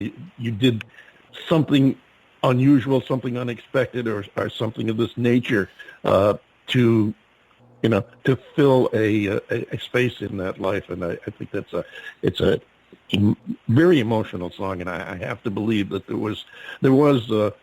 you did something unusual, something unexpected, or something of this nature to fill a space in that life. And I think it's a very emotional song, and I have to believe that there was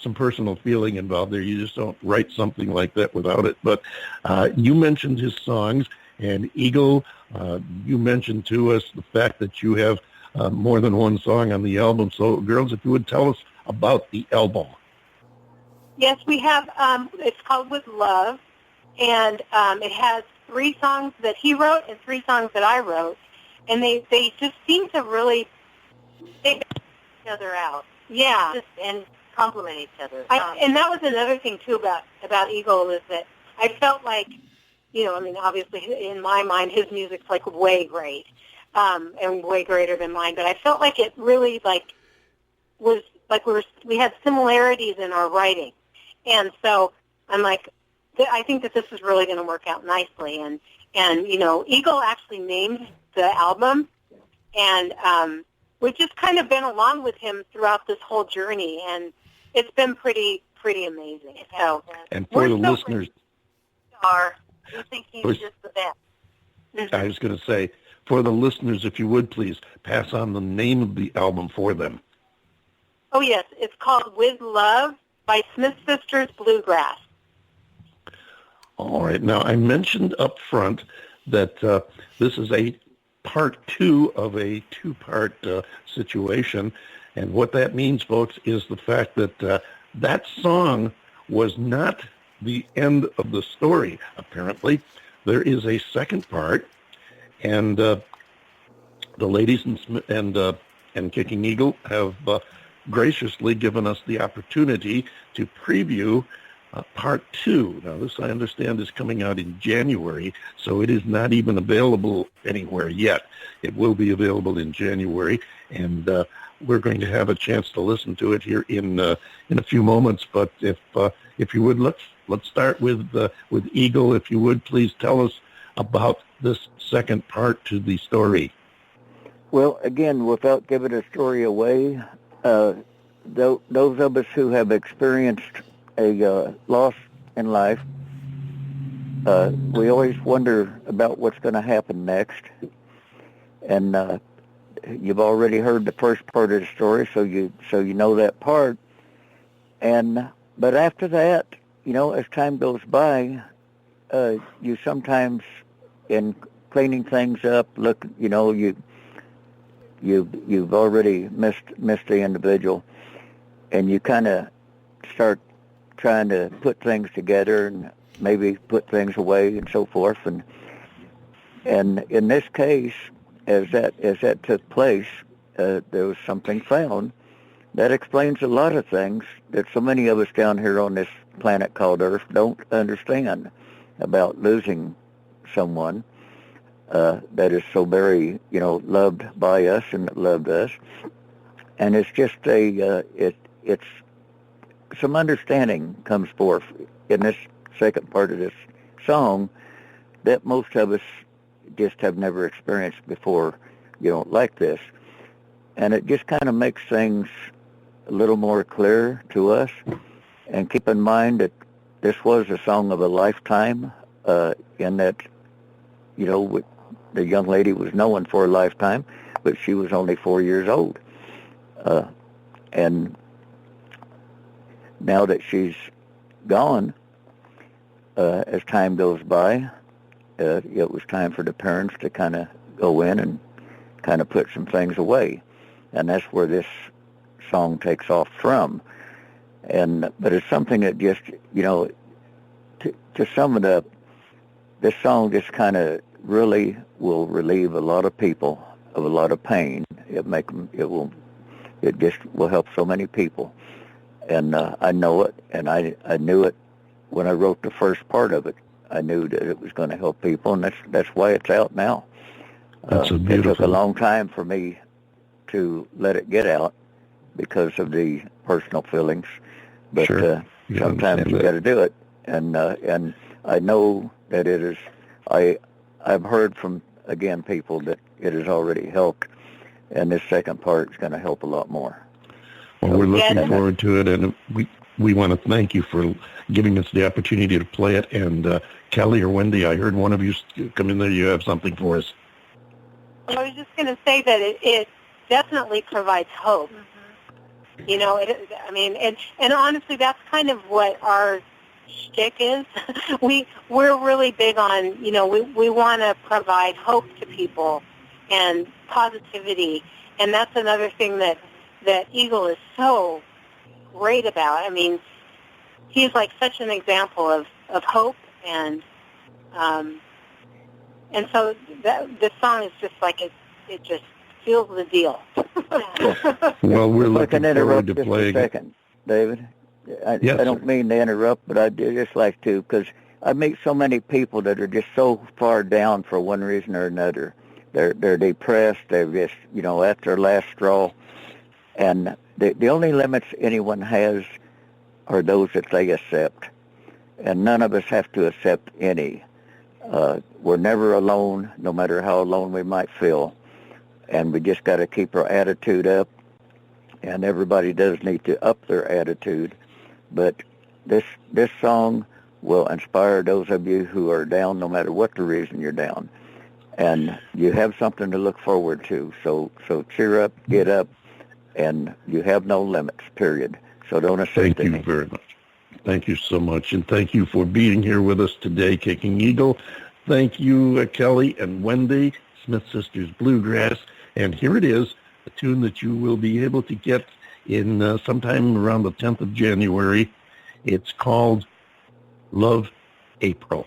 some personal feeling involved there. You just don't write something like that without it. But you mentioned his songs, and Eagle, you mentioned to us the fact that you have more than one song on the album. So, girls, if you would tell us about the album. Yes, we have. It's called With Love, and it has 3 songs that he wrote and 3 songs that I wrote, and they just seem to really take each other out. Yeah, and complement each other. And that was another thing too about Eagle, is that I felt like, obviously in my mind his music's like way great, and way greater than mine, but I felt like it really was like we had similarities in our writing. And so I'm like, I think that this is really going to work out nicely. And Eagle actually named the album, and we've just kind of been along with him throughout this whole journey, and it's been pretty amazing. So, and for the listeners, we think he's just the best. Mm-hmm. I was going to say, for the listeners, if you would please pass on the name of the album for them. Oh yes, it's called With Love by Smith Sisters Bluegrass. All right. Now, I mentioned up front that this is a part 2 of a 2-part situation. And what that means, folks, is the fact that that song was not the end of the story, apparently. There is a second part, and the ladies and Kicking Eagle have graciously given us the opportunity to preview part 2. Now, this, I understand, is coming out in January, so it is not even available anywhere yet. It will be available in January, and we're going to have a chance to listen to it here in a few moments. But if you would, let's start with Eagle. If you would, please tell us about this second part to the story. Well, again, without giving the story away, those of us who have experienced a loss in life, we always wonder about what's going to happen next. And you've already heard the first part of the story, so you know that part. But after that, as time goes by, you sometimes, in cleaning things up, look, you've already missed the individual, and you kind of start trying to put things together and maybe put things away and so forth. And in this case, as that took place, there was something found that explains a lot of things that so many of us down here on this planet called Earth don't understand about losing someone that is so very, loved by us and that loved us. And it's just it's some understanding comes forth in this second part of this song that most of us just have never experienced before, like this. And it just kind of makes things a little more clear to us. And keep in mind that this was a song of a lifetime, in that, the young lady was known for a lifetime, but she was only 4 years old. And now that she's gone, as time goes by, it was time for the parents to kind of go in and kind of put some things away. And that's where this song takes off from. But it's something that just, to sum it up, this song just kind of really will relieve a lot of people of a lot of pain. It just will help so many people. And I know it, and I knew it when I wrote the first part of it. I knew that it was going to help people, and that's why it's out now. It took a long time for me to let it get out because of the personal feelings, but sure. Sometimes you got to do it. And I know that it is. I've heard from people that it has already helped, and this second part is going to help a lot more. Well, we're looking Yes. forward to it, and we want to thank you for giving us the opportunity to play it. And Kelly or Wendy, I heard one of you come in there. You have something for us. I was just going to say that it definitely provides hope. Mm-hmm. You know, and honestly, that's kind of what our shtick is. We're really big on, you know, we want to provide hope to people and positivity, and that's another thing that Eagle is so great about. I mean, he's like such an example of hope, and so this song is just like it just seals the deal. Well, we're looking forward to just playing a second, David. Yes, I don't mean to interrupt, but I do just like to, because I meet so many people that are just so far down for one reason or another. They're depressed. They're just, you know, at their last straw. And the only limits anyone has are those that they accept. And none of us have to accept any. We're never alone, no matter how alone we might feel. And we just got to keep our attitude up. And everybody does need to up their attitude. But this song will inspire those of you who are down, no matter what the reason you're down. And you have something to look forward to. So cheer up, get up, and you have no limits, period. So don't accept any. Thank you very much. Thank you so much, and thank you for being here with us today, Kicking Eagle. Thank you, Kelly and Wendy, Smith Sisters Bluegrass. And here it is, a tune that you will be able to get in sometime around the 10th of January. It's called Love April.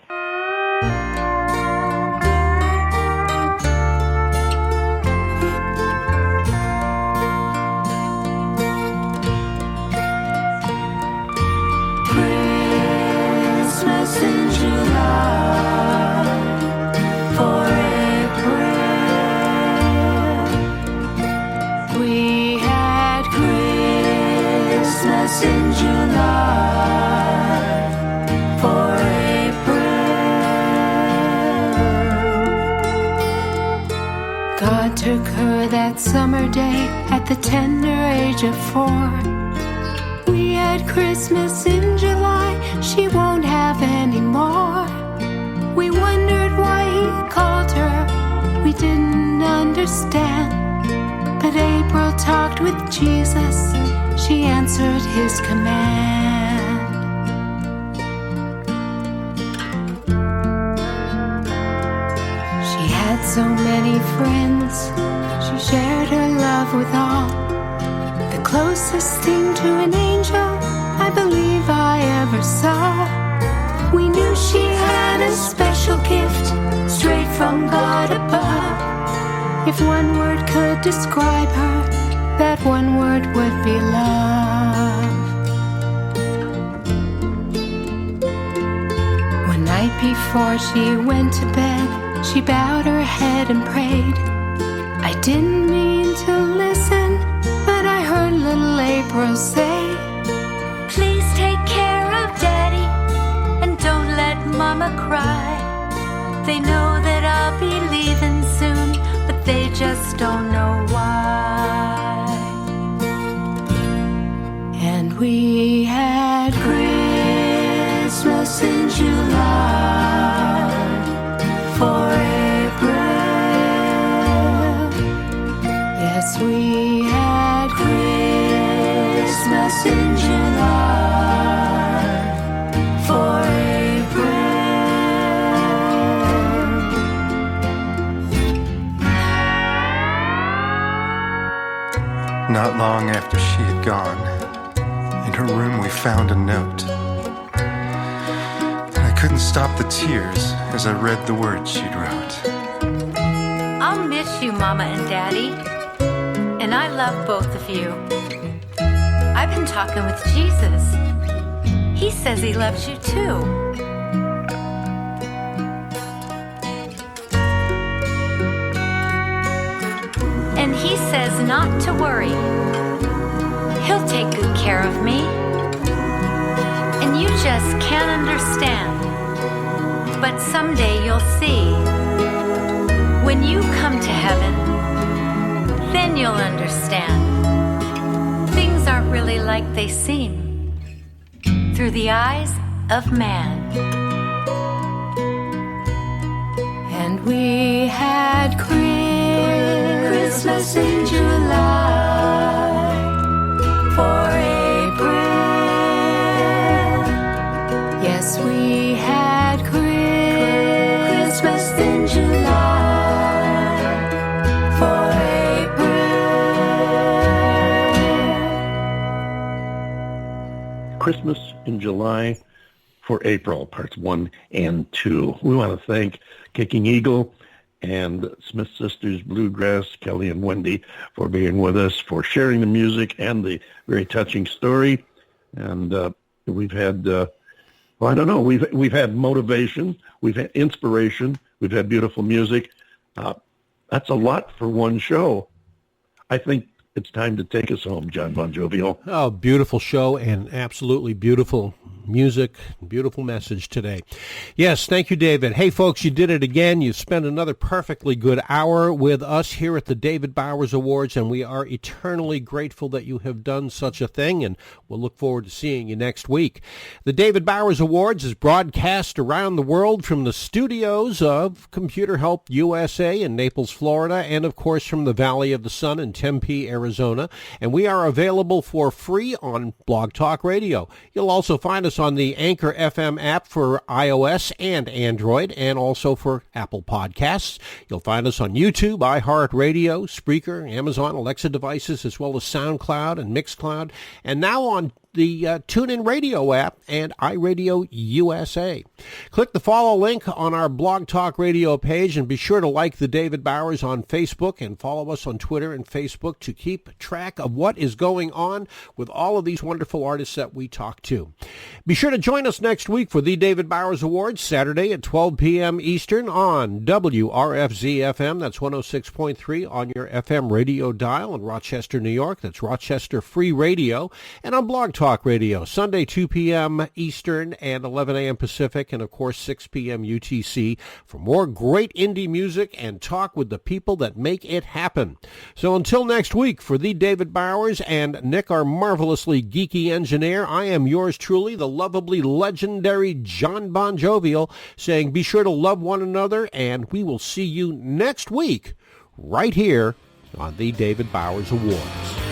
Christmas in July for April. We had Christmas in July for April. God took her that summer day at the tender age of 4. We had Christmas in July, she won't have any more. We wondered why he called her, we didn't understand. But April talked with Jesus, she answered his command. She had so many friends, she shared her love with all. The closest thing to an angel I believe I ever saw. We knew she had a special gift straight from God above. If one word could describe her, that one word would be love. One night before she went to bed, she bowed her head and prayed. I didn't mean to listen, but I heard little April say, please take care of Daddy and don't let Mama cry. They know that I'll be leaving soon, but they just don't know why. And we had Christmas in July for April. Yes, we had Christmas in July for April. Not long after she had gone, in her room we found a note. I couldn't stop the tears as I read the words she'd wrote. I'll miss you, Mama and Daddy, and I love both of you. I've been talking with Jesus. He says he loves you too. And he says not to worry. He'll take good care of me. And you just can't understand. But someday you'll see. When you come to heaven, then you'll understand. Things aren't really like they seem through the eyes of man. And we had Christmas in July for April. Yes, we had Christmas in July for April. Christmas in July for April, parts 1 and 2. We want to thank Kicking Eagle and Smith Sisters Bluegrass, Kelly and Wendy, for being with us, for sharing the music and the very touching story. And we've had, we've had motivation, we've had inspiration, we've had beautiful music. That's a lot for one show. I think it's time to take us home, John Bon Jovial. Oh, beautiful show and absolutely beautiful music, beautiful message today. Yes, thank you, David. Hey, folks, you did it again. You spent another perfectly good hour with us here at the David Bowers Awards, and we are eternally grateful that you have done such a thing, and we'll look forward to seeing you next week. The David Bowers Awards is broadcast around the world from the studios of Computer Help USA in Naples, Florida, and, of course, from the Valley of the Sun in Tempe, Arizona, and we are available for free on Blog Talk Radio. You'll also find us on the Anchor FM app for iOS and Android, and also for Apple Podcasts. You'll find us on YouTube, iHeartRadio, Spreaker, Amazon Alexa devices, as well as SoundCloud and Mixcloud, and now on the TuneIn Radio app and iRadio USA. Click the follow link on our Blog Talk Radio page, and be sure to like the David Bowers on Facebook and follow us on Twitter and Facebook to keep track of what is going on with all of these wonderful artists that we talk to. Be sure to join us next week for the David Bowers Awards, Saturday at 12 p.m. Eastern on WRFZ-FM. That's 106.3 on your FM radio dial in Rochester, New York. That's Rochester Free Radio. And on Blog Talk Radio, Sunday 2 p.m. Eastern and 11 a.m. Pacific, and of course 6 p.m. UTC for more great indie music and talk with the people that make it happen. So until next week, for the David Bowers and Nick, our marvelously geeky engineer, I am yours truly, the lovably legendary John Bon Jovial, saying be sure to love one another, and we will see you next week right here on the David Bowers Awards.